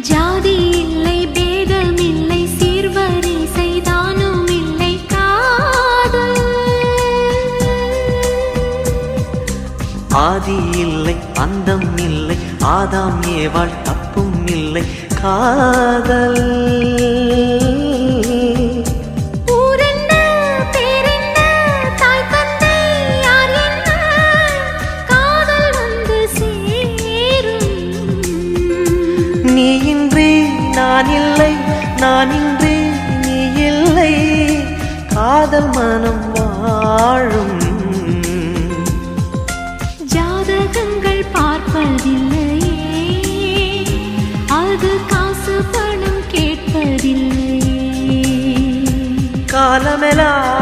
ஜாதி இல்லை பேதம் இல்லை சீர்வரிசை தானும் இல்லை காதல் ஆதி இல்லை அந்தம் இல்லை ஆதாம் ஏவாள் தப்பும் இல்லை காதல் நீ இன்றி நான் இல்லை நான் இன்றி நீ இல்லை காதல் மனம் வாழும் ஜாதகங்கள் பார்ப்பதில்லையே அது காசு பணம் கேட்பதில்லையே காலமெல்லாம்